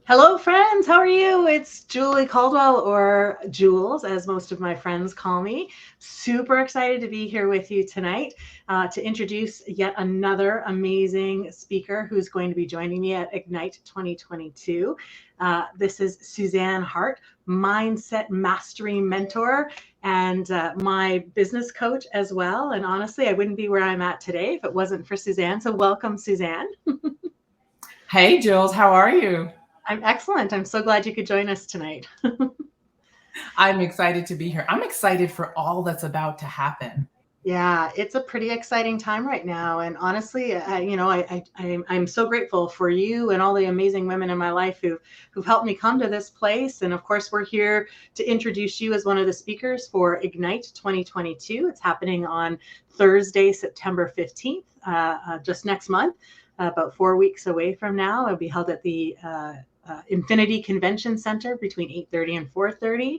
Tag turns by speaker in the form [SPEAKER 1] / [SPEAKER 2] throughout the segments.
[SPEAKER 1] Hello, friends. How are you? It's Julie Caldwell, or Jules, as most of my friends call me. Super excited to be here with you tonight to introduce yet another amazing speaker who's going to be joining me at Ignite 2022. This is Suzan Hart, mindset mastery mentor and my business coach as well. And honestly, I wouldn't be where I'm at today if it wasn't for Suzan. So welcome, Suzan.
[SPEAKER 2] Hey, Jules, how are you?
[SPEAKER 1] I'm excellent. I'm so glad you could join us tonight.
[SPEAKER 2] I'm excited to be here. I'm excited for all that's about to happen.
[SPEAKER 1] Yeah, it's a pretty exciting time right now, and honestly, I'm so grateful for you and all the amazing women in my life who've helped me come to this place. And of course, we're here to introduce you as one of the speakers for Ignite 2022. It's happening on Thursday, September 15th, just next month, about 4 weeks away from now. It'll be held at the Infinity Convention Center between 8:30 and 4:30.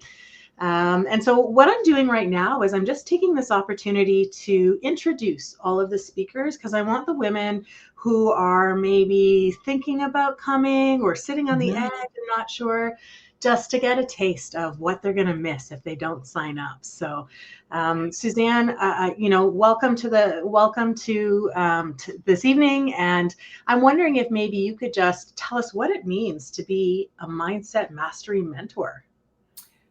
[SPEAKER 1] And so, what I'm doing right now is I'm just taking this opportunity to introduce all of the speakers because I want the women who are maybe thinking about coming or sitting on the edge
[SPEAKER 2] Mhm.
[SPEAKER 1] and not sure, just to get a taste of what they're going to miss if they don't sign up. So, Suzan, welcome to this evening, and I'm wondering if maybe you could just tell us what it means to be a mindset mastery mentor.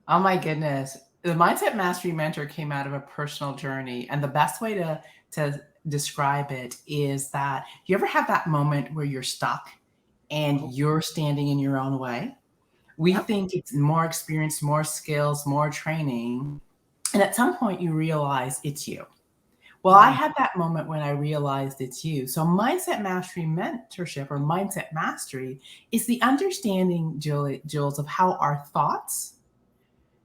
[SPEAKER 2] Oh my goodness. The Mindset Mastery Mentor came out of a personal journey. And the best way to describe it is that you ever have that moment where you're stuck and you're standing in your own way? We
[SPEAKER 1] Yep.
[SPEAKER 2] think it's more experience, more skills, more training. And at some point you realize it's you. Well, I
[SPEAKER 1] Mm.
[SPEAKER 2] had that moment when I realized it's you. So, mindset mastery mentorship or mindset mastery is the understanding, Jules, of how our thoughts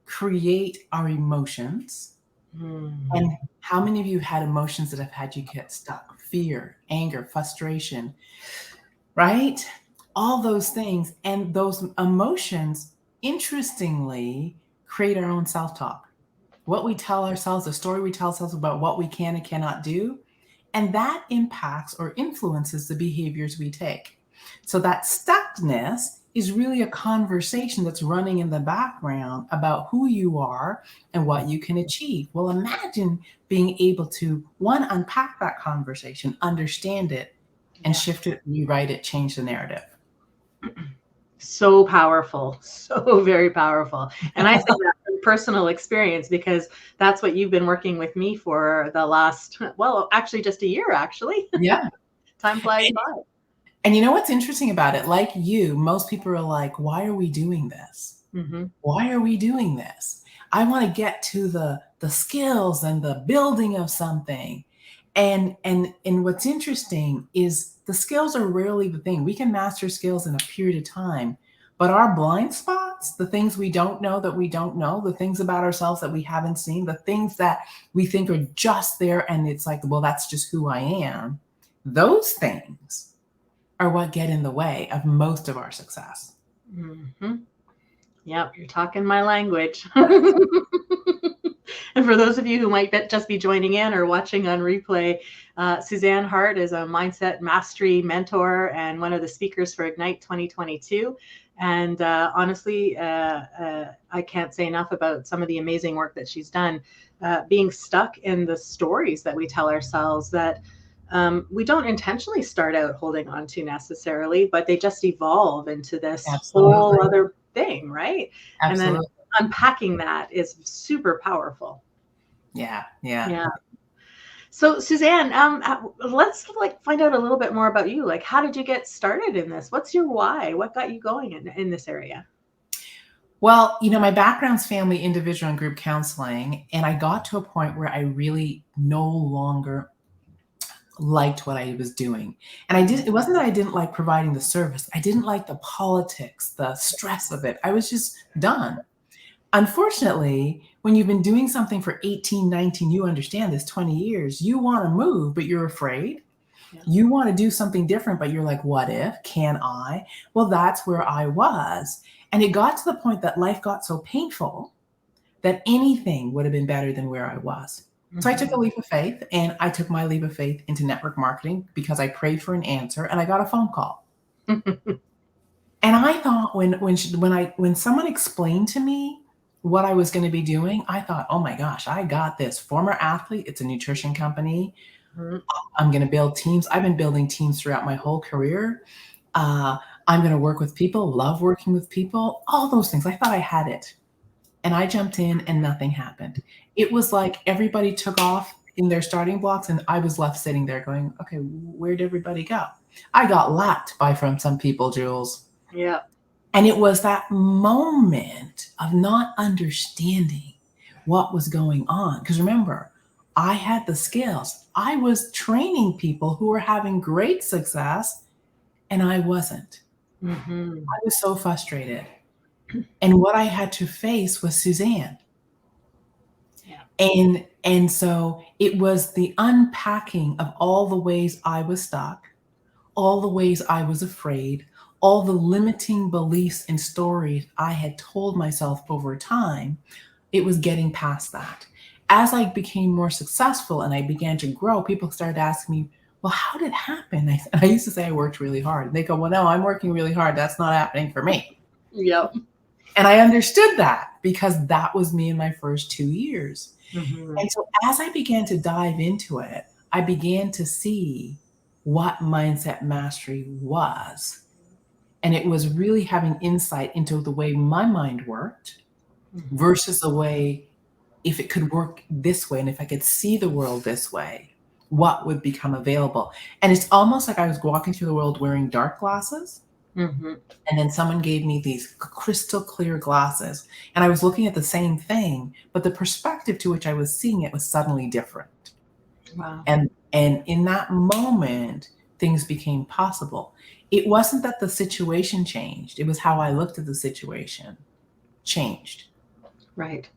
[SPEAKER 2] create our emotions.
[SPEAKER 1] Mm.
[SPEAKER 2] And how many of you had emotions that have had you get stuck? Fear, anger, frustration, right? All those things. And those emotions, interestingly, create our own self talk. What we tell ourselves, the story we tell ourselves about what we can and cannot do, and that impacts or influences the behaviors we take. So that stuckness is really a conversation that's running in the background about who you are and what you can achieve. Well, imagine being able to, one, unpack that conversation, understand it, and
[SPEAKER 1] Yeah.
[SPEAKER 2] shift it, rewrite it, change the narrative.
[SPEAKER 1] So powerful, so very powerful. And I say that from personal experience because that's what you've been working with me for the last, well, actually just a year, actually.
[SPEAKER 2] Yeah.
[SPEAKER 1] Time flies by.
[SPEAKER 2] And you know what's interesting about it? Like you, most people are like, why are we doing this?
[SPEAKER 1] Hmm.
[SPEAKER 2] Why are we doing this? I want to get to the skills and the building of something. And what's interesting is the skills are rarely the thing. We can master skills in a period of time, but our blind spots, the things we don't know that we don't know, the things about ourselves that we haven't seen, the things that we think are just there and it's like, well, that's just who I am. Those things are what get in the way of most of our success.
[SPEAKER 1] Hmm. Yep, you're talking my language. And for those of you who might just be joining in or watching on replay, Suzan Hart is a mindset mastery mentor and one of the speakers for Ignite 2022. And honestly, I can't say enough about some of the amazing work that she's done, being stuck in the stories that we tell ourselves that we don't intentionally start out holding on to necessarily, but they just evolve into this whole
[SPEAKER 2] Absolutely.
[SPEAKER 1] other thing, right? And then
[SPEAKER 2] Absolutely.
[SPEAKER 1] unpacking that is super powerful.
[SPEAKER 2] Yeah. Yeah.
[SPEAKER 1] Yeah. So Suzanne, let's like find out a little bit more about you. Like, how did you get started in this? What's your why? What got you going in this area?
[SPEAKER 2] Well, my background's family, individual, and group counseling. And I got to a point where I really no longer liked what I was doing. And it wasn't that I didn't like providing the service, I didn't like the politics, the stress of it. I was just done. Unfortunately, when you've been doing something for 18, 19, you understand this 20 years, you want to move, but you're afraid.
[SPEAKER 1] Yeah.
[SPEAKER 2] You want to do something different, but you're like, what if? Can I? Well, that's where I was. And it got to the point that life got so painful that anything would have been better than where I was. So I took a
[SPEAKER 1] Mhm.
[SPEAKER 2] leap of faith and I took my leap of faith into network marketing because I prayed for an answer and I got a phone call. And I thought when someone explained to me what I was going to be doing, I thought, oh my gosh, I got this. Former athlete, it's a nutrition company.
[SPEAKER 1] Mhm.
[SPEAKER 2] I'm going to build teams. I've been building teams throughout my whole career. Uh, I'm going to work with people, love working with people, all those things. I thought I had it. And I jumped in and nothing happened. It was like everybody took off in their starting blocks and I was left sitting there going, okay, where'd everybody go? I got lapped by from some people, Jules.
[SPEAKER 1] Yeah.
[SPEAKER 2] And it was that moment of not understanding what was going on. Because remember, I had the skills. I was training people who were having great success, and I wasn't.
[SPEAKER 1] Hmm.
[SPEAKER 2] I was so frustrated. And what I had to face was Suzanne.
[SPEAKER 1] Yeah.
[SPEAKER 2] And so it was the unpacking of all the ways I was stuck, all the ways I was afraid, all the limiting beliefs and stories I had told myself over time. It was getting past that. As I became more successful and I began to grow, people started asking me, well, how did it happen? I used to say I worked really hard. And they go, well, no, I'm working really hard. That's not happening for me.
[SPEAKER 1] Yep.
[SPEAKER 2] And I understood that because that was me in my first 2 years.
[SPEAKER 1] Hmm.
[SPEAKER 2] And so as I began to dive into it, I began to see what mindset mastery was. And it was really having insight into the way my mind worked
[SPEAKER 1] Hmm.
[SPEAKER 2] versus the way, if it could work this way and if I could see the world this way, what would become available. And it's almost like I was walking through the world wearing dark glasses.
[SPEAKER 1] Hmm.
[SPEAKER 2] And then someone gave me these crystal clear glasses. And I was looking at the same thing, but the perspective to which I was seeing it was suddenly different.
[SPEAKER 1] Wow.
[SPEAKER 2] And in that moment, things became possible. It wasn't that the situation changed, it was how I looked at the situation changed.
[SPEAKER 1] Right.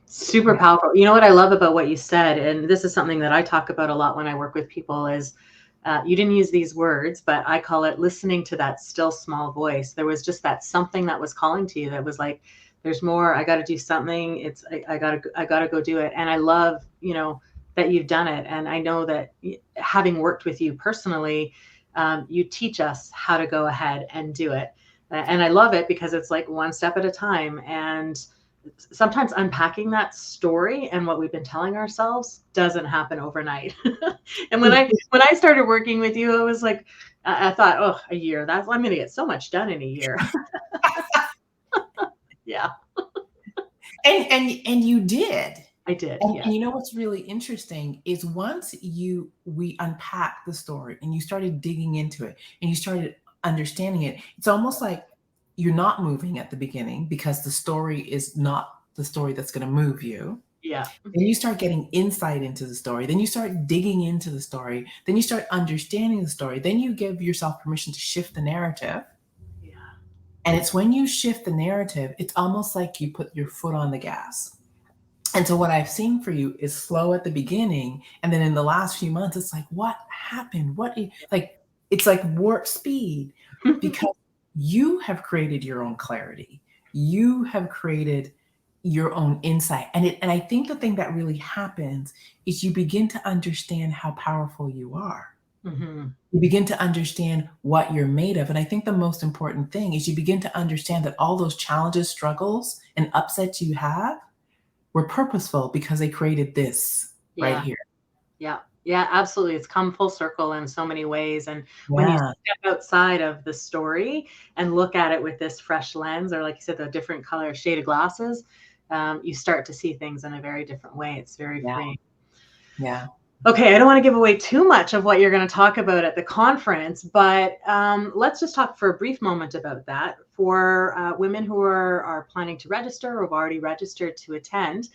[SPEAKER 1] Super
[SPEAKER 2] Yeah.
[SPEAKER 1] powerful. You know what I love about what you said, and this is something that I talk about a lot when I work with people, is you didn't use these words, but I call it listening to that still small voice. There was just that something that was calling to you that was like, there's more, I got to do something. I gotta go do it. And I love, that you've done it. And I know that having worked with you personally, you teach us how to go ahead and do it. And I love it because it's like one step at a time. And sometimes unpacking that story and what we've been telling ourselves doesn't happen overnight. And when I started working with you, it was like I thought, oh, a year. I'm going to get so much done in a year. Yeah,
[SPEAKER 2] And you did.
[SPEAKER 1] I did.
[SPEAKER 2] And,
[SPEAKER 1] Yeah,
[SPEAKER 2] and you know what's really interesting is once we unpacked the story and you started digging into it and you started understanding it, it's almost like you're not moving at the beginning because the story is not the story that's going to move you.
[SPEAKER 1] yeah,
[SPEAKER 2] Then you start getting insight into the story. Then you start digging into the story. Then you start understanding the story. Then you give yourself permission to shift the narrative.
[SPEAKER 1] yeah,
[SPEAKER 2] And it's when you shift the narrative, it's almost like you put your foot on the gas. And so what I've seen for you is slow at the beginning, and then in the last few months, it's like, what happened? Like it's like warp speed because you have created your own clarity. You have created your own insight. And I think the thing that really happens is you begin to understand how powerful you are.
[SPEAKER 1] hmm,
[SPEAKER 2] You begin to understand what you're made of. And I think the most important thing is you begin to understand that all those challenges, struggles, and upsets you have were purposeful because they created this right
[SPEAKER 1] yeah,
[SPEAKER 2] here.
[SPEAKER 1] yeah, yeah. Absolutely, it's come full circle in so many ways. And when you
[SPEAKER 2] Yeah,
[SPEAKER 1] step outside of the story and look at it with this fresh lens, or like you said, the different color shade of glasses, you start to see things in a very different way. It's very
[SPEAKER 2] yeah,
[SPEAKER 1] freeing.
[SPEAKER 2] yeah.
[SPEAKER 1] Okay, I don't want to give away too much of what you're going to talk about at the conference, but let's just talk for a brief moment about that. For women who are planning to register or have already registered to attend,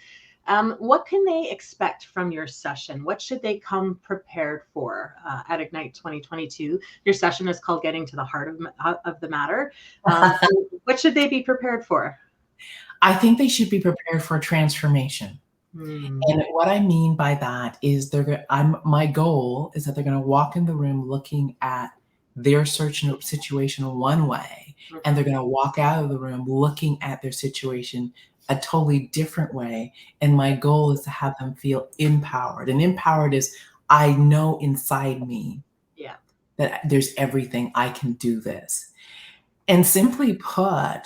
[SPEAKER 1] what can they expect from your session? What should they come prepared for at Ignite 2022? Your session is called Getting to the Heart of the Matter. What should they be prepared for?
[SPEAKER 2] I think they should be prepared for transformation.
[SPEAKER 1] Hmm.
[SPEAKER 2] And what I mean by that is my goal is that they're going to walk in the room looking at their certain situation one way, and they're going to walk out of the room looking at their situation a totally different way. And my goal is to have them feel empowered. And empowered is I know inside me
[SPEAKER 1] Yeah.
[SPEAKER 2] that there's everything, I can do this. And simply put,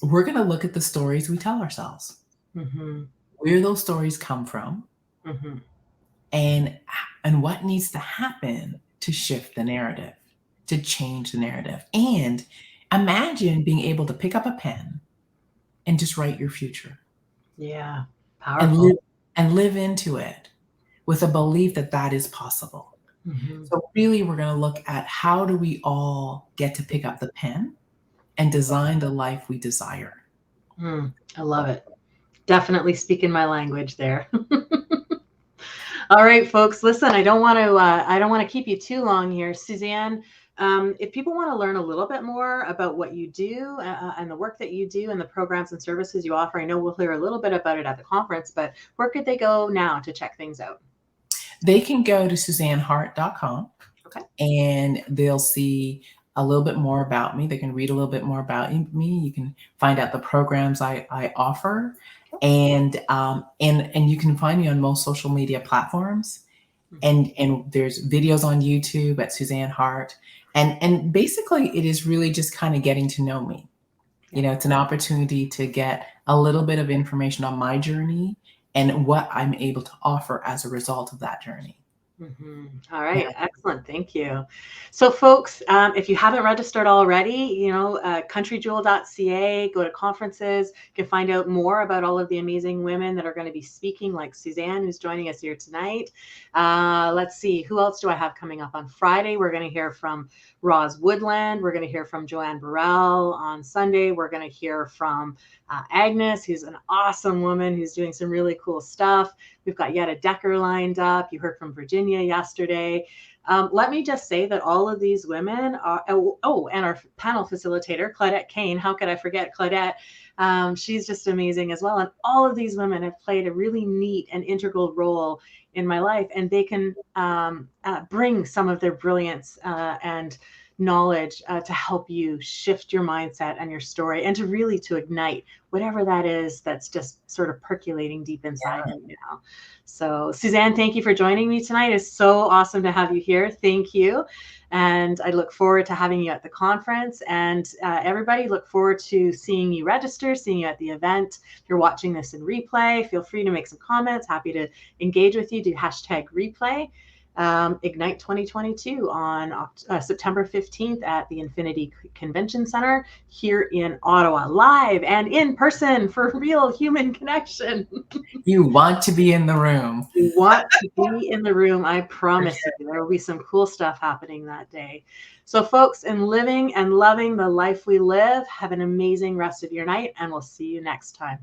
[SPEAKER 2] we're going to look at the stories we tell ourselves,
[SPEAKER 1] Mm-hmm.
[SPEAKER 2] where those stories come from,
[SPEAKER 1] Mm-hmm.
[SPEAKER 2] and and what needs to happen to shift the narrative, to change the narrative. And imagine being able to pick up a pen and just write your future
[SPEAKER 1] Yeah.
[SPEAKER 2] and
[SPEAKER 1] Powerful.
[SPEAKER 2] live into it with a belief that that is possible.
[SPEAKER 1] Mm-hmm.
[SPEAKER 2] So really we're going to look at how do we all get to pick up the pen and design the life we desire.
[SPEAKER 1] I love it. Definitely speaking my language there. All right, folks, listen, I don't want to keep you too long here. Suzanne, if people want to learn a little bit more about what you do and the work that you do and the programs and services you offer, I know we'll hear a little bit about it at the conference, but where could they go now to check things out?
[SPEAKER 2] They can go to suzanhart.com
[SPEAKER 1] Okay.
[SPEAKER 2] and they'll see a little bit more about me. They can read a little bit more about me. You can find out the programs I offer, and you can find me on most social media platforms. And there's videos on YouTube at Suzan Hart, and basically it is really just kind of getting to know me. You know, it's an opportunity to get a little bit of information on my journey and what I'm able to offer as a result of that journey.
[SPEAKER 1] All right,
[SPEAKER 2] Yeah.
[SPEAKER 1] excellent. Thank you. So, folks, if you haven't registered already, countryjewel.ca, go to conferences, you can find out more about all of the amazing women that are going to be speaking, like Suzanne, who's joining us here tonight. Let's see, who else do I have coming up on Friday? We're going to hear from Roz Woodland. We're going to hear from Joanne Burrell. On Sunday, we're going to hear from Agnes, who's an awesome woman who's doing some really cool stuff. We've got Yetta Decker lined up. You heard from Virginia yesterday. Let me just say that all of these women are, and our panel facilitator, Claudette Kane. How could I forget Claudette? She's just amazing as well. And all of these women have played a really neat and integral role in my life, and they can bring some of their brilliance and knowledge to help you shift your mindset and your story, and to ignite whatever that is that's just sort of percolating deep inside you now. So, Suzanne, thank you for joining me tonight. It's so awesome to have you here. Thank you. And I look forward to having you at the conference. And everybody, look forward to seeing you register, seeing you at the event. If you're watching this in replay, feel free to make some comments. Happy to engage with you. Do #replay. Ignite 2022 on September 15th at the Infinity Convention Center here in Ottawa, live and in person for real human connection.
[SPEAKER 2] You want to be in the room.
[SPEAKER 1] You want to be in the room. I promise you, there will be some cool stuff happening that day. So, folks, in living and loving the life we live, have an amazing rest of your night, and we'll see you next time.